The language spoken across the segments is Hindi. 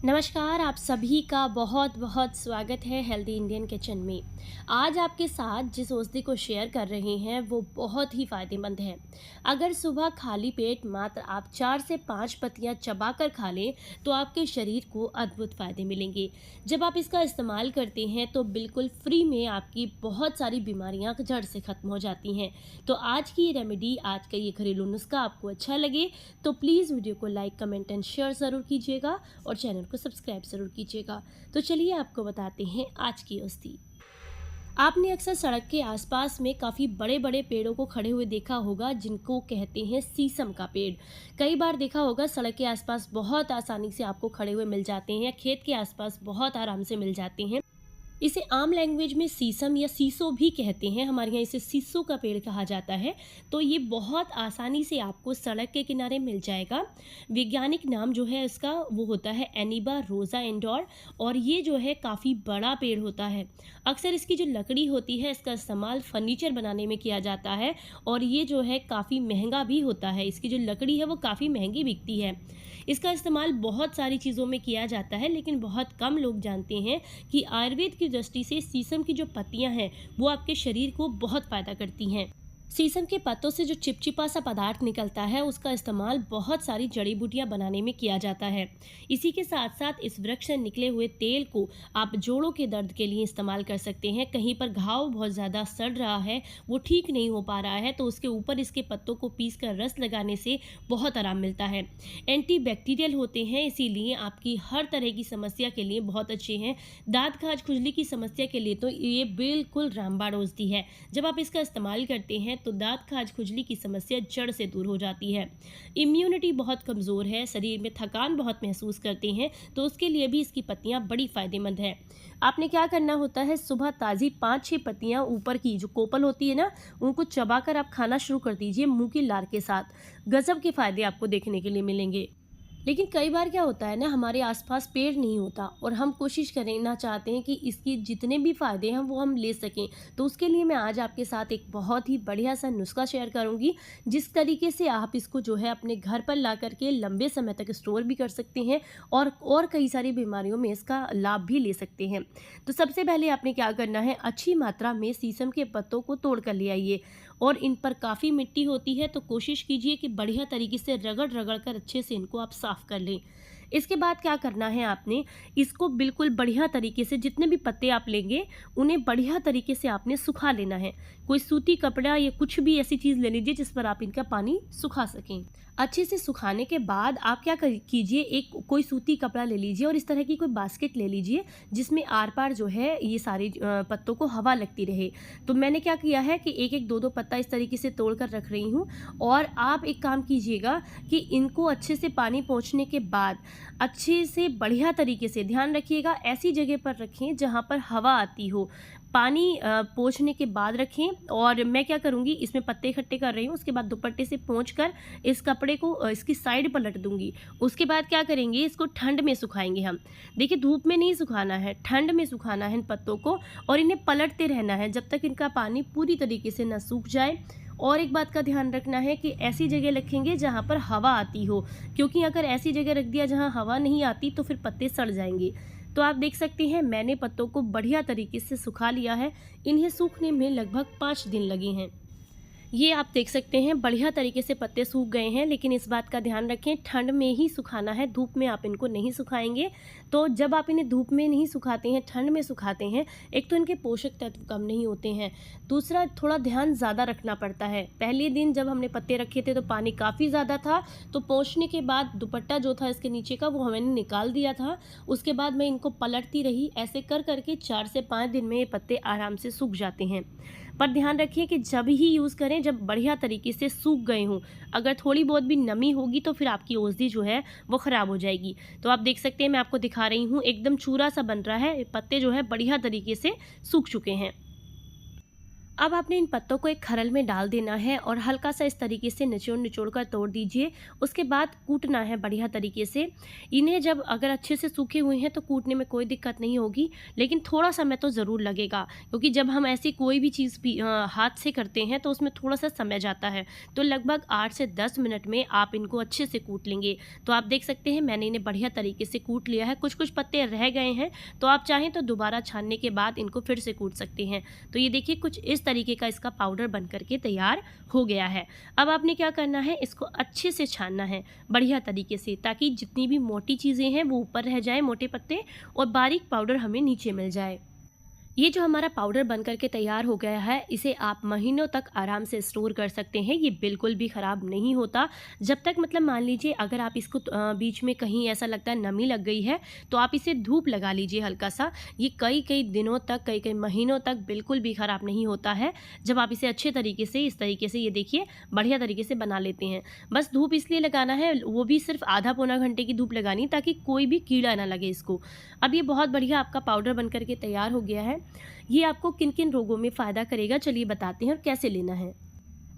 नमस्कार, आप सभी का बहुत बहुत स्वागत है हेल्दी इंडियन किचन में। आज आपके साथ जिस औषधि को शेयर कर रहे हैं वो बहुत ही फ़ायदेमंद है। अगर सुबह खाली पेट मात्र आप 4 से 5 पत्तियां चबाकर खा लें तो आपके शरीर को अद्भुत फ़ायदे मिलेंगे। जब आप इसका इस्तेमाल करते हैं तो बिल्कुल फ्री में आपकी बहुत सारी बीमारियां जड़ से ख़त्म हो जाती हैं। तो आज की रेमेडी, आज का ये घरेलू नुस्खा आपको अच्छा लगे तो प्लीज़ वीडियो को लाइक, कमेंट एंड शेयर ज़रूर कीजिएगा और चैनल को सब्सक्राइब ज़रूर कीजिएगा। तो चलिए आपको बताते हैं आज की औषधि। आपने अक्सर सड़क के आसपास में काफ़ी बड़े बड़े पेड़ों को खड़े हुए देखा होगा जिनको कहते हैं शीशम का पेड़। कई बार देखा होगा सड़क के आसपास बहुत आसानी से आपको खड़े हुए मिल जाते हैं या खेत के आसपास बहुत आराम से मिल जाते हैं। इसे आम लैंग्वेज में सीसम या सीसो भी कहते हैं, हमारे यहाँ इसे सीसो का पेड़ कहा जाता है। तो ये बहुत आसानी से आपको सड़क के किनारे मिल जाएगा। वैज्ञानिक नाम जो है इसका वो होता है एनिबा रोजा इंडोर, और ये जो है काफ़ी बड़ा पेड़ होता है। अक्सर इसकी जो लकड़ी होती है इसका इस्तेमाल फर्नीचर बनाने में किया जाता है और ये जो है काफ़ी महंगा भी होता है। इसकी जो लकड़ी है वो काफ़ी महंगी बिकती है। इसका इस्तेमाल बहुत सारी चीज़ों में किया जाता है, लेकिन बहुत कम लोग जानते हैं कि आयुर्वेद की दृष्टि से शीशम की जो पत्तियां हैं वो आपके शरीर को बहुत फ़ायदा करती हैं। शीशम के पत्तों से जो चिपचिपा सा पदार्थ निकलता है उसका इस्तेमाल बहुत सारी जड़ी बूटियां बनाने में किया जाता है। इसी के साथ साथ इस वृक्ष से निकले हुए तेल को आप जोड़ों के दर्द के लिए इस्तेमाल कर सकते हैं। कहीं पर घाव बहुत ज़्यादा सड़ रहा है, वो ठीक नहीं हो पा रहा है, तो उसके ऊपर इसके पत्तों को पीस कर रस लगाने से बहुत आराम मिलता है। एंटीबैक्टीरियल होते हैं, इसीलिए आपकी हर तरह की समस्या के लिए बहुत अच्छे हैं। दांत खाज खुजली की समस्या के लिए तो ये बिल्कुल रामबाण औषधि है। जब आप इसका इस्तेमाल करते हैं तो दांत खाज खुजली की समस्या जड़ से दूर हो जाती है। इम्यूनिटी बहुत कमज़ोर है, शरीर में थकान बहुत महसूस करते हैं, तो उसके लिए भी इसकी पत्तियां बड़ी फ़ायदेमंद है। आपने क्या करना होता है, सुबह ताज़ी 5-6 पत्तियां ऊपर की जो कोपल होती है ना, उनको चबाकर आप खाना शुरू कर दीजिए मुंह की लार के साथ। गजब के फ़ायदे आपको देखने के लिए मिलेंगे। लेकिन कई बार क्या होता है ना, हमारे आसपास पेड़ नहीं होता और हम कोशिश करना चाहते हैं कि इसकी जितने भी फ़ायदे हैं वो हम ले सकें। तो उसके लिए मैं आज आपके साथ एक बहुत ही बढ़िया सा नुस्खा शेयर करूंगी, जिस तरीके से आप इसको जो है अपने घर पर ला करके लंबे समय तक स्टोर भी कर सकते हैं और कई सारी बीमारियों में इसका लाभ भी ले सकते हैं। तो सबसे पहले आपने क्या करना है, अच्छी मात्रा में शीशम के पत्तों को तोड़ कर ले आइए। और इन पर काफ़ी मिट्टी होती है तो कोशिश कीजिए कि बढ़िया तरीके से रगड़ रगड़ कर अच्छे से इनको आप साफ़ कर लें। इसके बाद क्या करना है, आपने इसको बिल्कुल बढ़िया तरीके से, जितने भी पत्ते आप लेंगे उन्हें बढ़िया तरीके से आपने सुखा लेना है। कोई सूती कपड़ा या कुछ भी ऐसी चीज़ ले लीजिए जिस पर आप इनका पानी सुखा सकें। अच्छे से सुखाने के बाद आप क्या कीजिए, एक कोई सूती कपड़ा ले लीजिए और इस तरह की कोई बास्केट ले लीजिए जिसमें आर पार जो है ये सारे पत्तों को हवा लगती रहे। तो मैंने क्या किया है कि एक एक दो दो पत्ता इस तरीके से तोड़ कर रख रही हूँ। और आप एक काम कीजिएगा कि इनको अच्छे से पानी पहुँचने के बाद अच्छे से बढ़िया तरीके से, ध्यान रखिएगा ऐसी जगह पर रखें जहाँ पर हवा आती हो। पानी पोंछने के बाद रखें। और मैं क्या करूँगी, इसमें पत्ते इकट्ठे कर रही हूँ, उसके बाद दुपट्टे से पोंछ कर इस कपड़े को इसकी साइड पलट दूंगी। उसके बाद क्या करेंगे, इसको ठंड में सुखाएंगे हम। देखिए धूप में नहीं सुखाना है, ठंड में सुखाना है इन पत्तों को, और इन्हें पलटते रहना है जब तक इनका पानी पूरी तरीके से न सूख जाए। और एक बात का ध्यान रखना है कि ऐसी जगह रखेंगे जहाँ पर हवा आती हो, क्योंकि अगर ऐसी जगह रख दिया जहाँ हवा नहीं आती तो फिर पत्ते सड़ जाएंगे। तो आप देख सकते हैं मैंने पत्तों को बढ़िया तरीके से सुखा लिया है। इन्हें सूखने में लगभग 5 दिन लगे हैं। ये आप देख सकते हैं बढ़िया तरीके से पत्ते सूख गए हैं, लेकिन इस बात का ध्यान रखें ठंड में ही सुखाना है, धूप में आप इनको नहीं सुखाएंगे। तो जब आप इन्हें धूप में नहीं सुखाते हैं, ठंड में सुखाते हैं, एक तो इनके पोषक तत्व कम नहीं होते हैं, दूसरा थोड़ा ध्यान ज़्यादा रखना पड़ता है। पहले दिन जब हमने पत्ते रखे थे तो पानी काफ़ी ज़्यादा था, तो पोंछने के बाद दुपट्टा जो था इसके नीचे का वो मैंने निकाल दिया था। उसके बाद मैं इनको पलटती रही, ऐसे कर करके 4 से 5 दिन में ये पत्ते आराम से सूख जाते हैं। पर ध्यान रखिए कि जब ही यूज़ करें जब बढ़िया तरीके से सूख गए हों। अगर थोड़ी बहुत भी नमी होगी तो फिर आपकी औषधि जो है वो ख़राब हो जाएगी। तो आप देख सकते हैं मैं आपको दिखा रही हूँ, एकदम चूरा सा बन रहा है, पत्ते जो है बढ़िया तरीके से सूख चुके हैं। अब आपने इन पत्तों को एक खरल में डाल देना है और हल्का सा इस तरीके से निचोड़ निचोड़ कर तोड़ दीजिए। उसके बाद कूटना है बढ़िया तरीके से। इन्हें जब अगर अच्छे से सूखे हुए हैं तो कूटने में कोई दिक्कत नहीं होगी, लेकिन थोड़ा समय तो ज़रूर लगेगा, क्योंकि जब हम ऐसी कोई भी चीज़ भी हाथ से करते हैं तो उसमें थोड़ा सा समय जाता है। तो लगभग 8 से 10 मिनट में आप इनको अच्छे से कूट लेंगे। तो आप देख सकते हैं मैंने इन्हें बढ़िया तरीके से कूट लिया है। कुछ कुछ पत्ते रह गए हैं, तो आप चाहें तो दोबारा छानने के बाद इनको फिर से कूट सकते हैं। तो ये देखिए कुछ इस तरीके का इसका पाउडर बन करके तैयार हो गया है। अब आपने क्या करना है, इसको अच्छे से छानना है बढ़िया तरीके से, ताकि जितनी भी मोटी चीज़ें हैं वो ऊपर रह जाए, मोटे पत्ते, और बारीक पाउडर हमें नीचे मिल जाए। ये जो हमारा पाउडर बन करके तैयार हो गया है, इसे आप महीनों तक आराम से स्टोर कर सकते हैं। ये बिल्कुल भी ख़राब नहीं होता। जब तक मतलब मान लीजिए अगर आप इसको बीच में कहीं ऐसा लगता है नमी लग गई है, तो आप इसे धूप लगा लीजिए हल्का सा। ये कई कई दिनों तक, कई कई महीनों तक बिल्कुल भी ख़राब नहीं होता है, जब आप इसे अच्छे तरीके से इस तरीके से ये देखिए बढ़िया तरीके से बना लेते हैं। बस धूप इसलिए लगाना है, वो भी सिर्फ आधा पौना घंटे की धूप लगानी, ताकि कोई भी कीड़ा ना लगे इसको। अब ये बहुत बढ़िया आपका पाउडर बन करके तैयार हो गया है। ये आपको किन किन रोगों में फ़ायदा करेगा, चलिए बताते हैं और कैसे लेना है।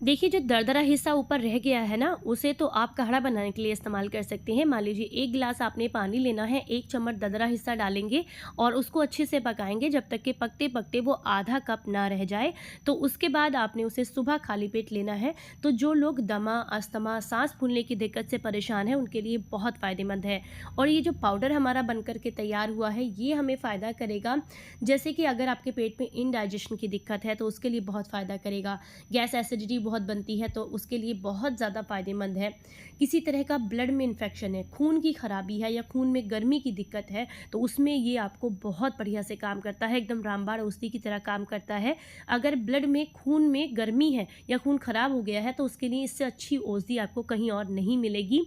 देखिए जो दरदरा हिस्सा ऊपर रह गया है ना, उसे तो आप काढ़ा बनाने के लिए इस्तेमाल कर सकते हैं। मान लीजिए 1 गिलास आपने पानी लेना है, 1 चम्मच दरदरा हिस्सा डालेंगे और उसको अच्छे से पकाएंगे जब तक कि पकते पकते वो आधा कप ना रह जाए। तो उसके बाद आपने उसे सुबह खाली पेट लेना है। तो जो लोग दमा, अस्थमा, सांस फूलने की दिक्कत से परेशान है, उनके लिए बहुत फ़ायदेमंद है। और ये जो पाउडर हमारा बन करके तैयार हुआ है, ये हमें फ़ायदा करेगा। जैसे कि अगर आपके पेट में इनडाइजेशन की दिक्कत है तो उसके लिए बहुत फ़ायदा करेगा। गैस एसिडिटी बहुत बनती है तो उसके लिए बहुत ज़्यादा फ़ायदेमंद है। किसी तरह का ब्लड में इन्फेक्शन है, खून की खराबी है या खून में गर्मी की दिक्कत है, तो उसमें ये आपको बहुत बढ़िया से काम करता है। एकदम रामबाण औषधि की तरह काम करता है। अगर ब्लड में, खून में गर्मी है या खून खराब हो गया है, तो उसके लिए इससे अच्छी औषधि आपको कहीं और नहीं मिलेगी।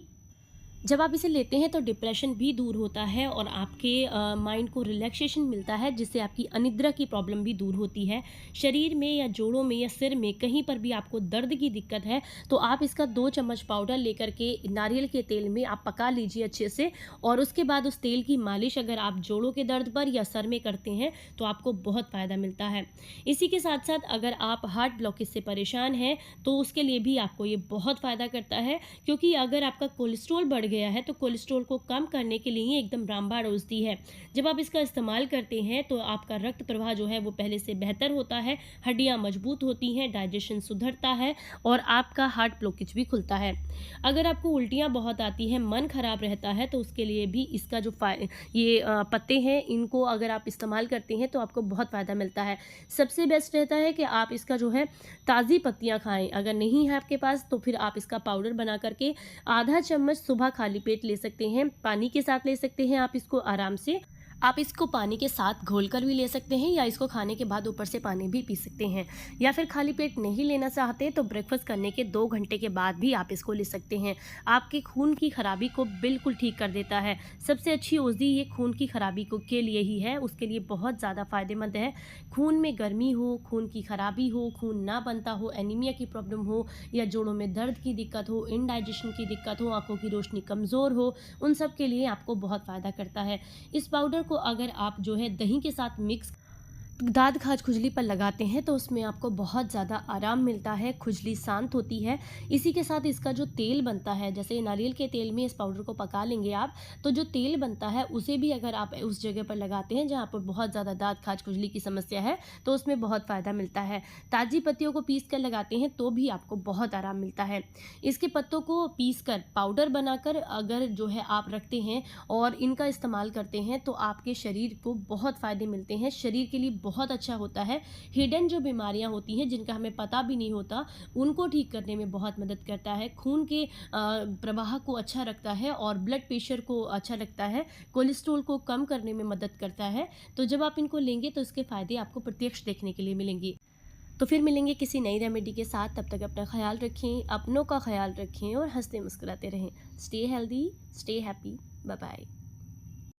जब आप इसे लेते हैं तो डिप्रेशन भी दूर होता है और आपके माइंड को रिलैक्सेशन मिलता है, जिससे आपकी अनिद्रा की प्रॉब्लम भी दूर होती है। शरीर में या जोड़ों में या सिर में कहीं पर भी आपको दर्द की दिक्कत है, तो आप इसका 2 चम्मच पाउडर लेकर के नारियल के तेल में आप पका लीजिए अच्छे से, और उसके बाद उस तेल की मालिश अगर आप जोड़ों के दर्द पर या सर में करते हैं तो आपको बहुत फ़ायदा मिलता है। इसी के साथ साथ अगर आप हार्ट ब्लॉकेज से परेशान हैं तो उसके लिए भी आपको ये बहुत फ़ायदा करता है, क्योंकि अगर आपका कोलेस्ट्रॉल बढ़ गया है तो कोलेस्ट्रॉल को कम करने के लिए एकदम रामबाण औषधि है। जब आप इसका इस्तेमाल करते हैं तो आपका रक्त प्रवाह जो है वो पहले से बेहतर होता है, हड्डियां मजबूत होती हैं, डाइजेशन सुधरता है और आपका हार्ट ब्लॉकेज भी खुलता है। अगर आपको उल्टियां बहुत आती हैं, मन खराब रहता है, तो उसके लिए भी इसका जो ये पत्ते हैं, इनको अगर आप इस्तेमाल करते हैं तो आपको बहुत फ़ायदा मिलता है। सबसे बेस्ट रहता है कि आप इसका जो है ताज़ी पत्तियां खाएं। अगर नहीं है आपके पास तो फिर आप इसका पाउडर बना करके आधा चम्मच सुबह खाली पेट ले सकते हैं, पानी के साथ ले सकते हैं आप इसको आराम से। आप इसको पानी के साथ घोलकर भी ले सकते हैं या इसको खाने के बाद ऊपर से पानी भी पी सकते हैं, या फिर खाली पेट नहीं लेना चाहते तो ब्रेकफास्ट करने के 2 घंटे के बाद भी आप इसको ले सकते हैं। आपके खून की खराबी को बिल्कुल ठीक कर देता है। सबसे अच्छी औषधि ये खून की खराबी को के लिए ही है, उसके लिए बहुत ज़्यादा फ़ायदेमंद है। खून में गर्मी हो, खून की खराबी हो, खून ना बनता हो, एनीमिया की प्रॉब्लम हो या जोड़ों में दर्द की दिक्कत हो, इनडाइजेशन की दिक्कत हो, आँखों की रोशनी कमज़ोर हो, उन सब के लिए आपको बहुत फ़ायदा करता है। इस पाउडर को अगर आप जो है दही के साथ मिक्स दाद खाज खुजली पर लगाते हैं तो उसमें आपको बहुत ज़्यादा आराम मिलता है, खुजली शांत होती है। इसी के साथ इसका जो तेल बनता है, जैसे नारियल के तेल में इस पाउडर को पका लेंगे आप, तो जो तेल बनता है उसे भी अगर आप उस जगह पर लगाते हैं जहाँ पर बहुत ज़्यादा दाद खाज खुजली की समस्या है, तो उसमें बहुत फ़ायदा मिलता है। ताज़ी पत्तियों को पीस कर लगाते हैं तो भी आपको बहुत आराम मिलता है। इसके पत्तों को पीस कर पाउडर बनाकर अगर जो है आप रखते हैं और इनका इस्तेमाल करते हैं तो आपके शरीर को बहुत फ़ायदे मिलते हैं, शरीर के लिए बहुत अच्छा होता है। हिडन जो बीमारियां होती हैं जिनका हमें पता भी नहीं होता, उनको ठीक करने में बहुत मदद करता है। खून के प्रवाह को अच्छा रखता है और ब्लड प्रेशर को अच्छा रखता है, कोलेस्ट्रॉल को कम करने में मदद करता है। तो जब आप इनको लेंगे तो इसके फ़ायदे आपको प्रत्यक्ष देखने के लिए मिलेंगे। तो फिर मिलेंगे किसी नई रेमेडी के साथ। तब तक अपना ख्याल रखें, अपनों का ख्याल रखें और हंसते मुस्कुराते रहें। Stay healthy, stay happy, bye bye.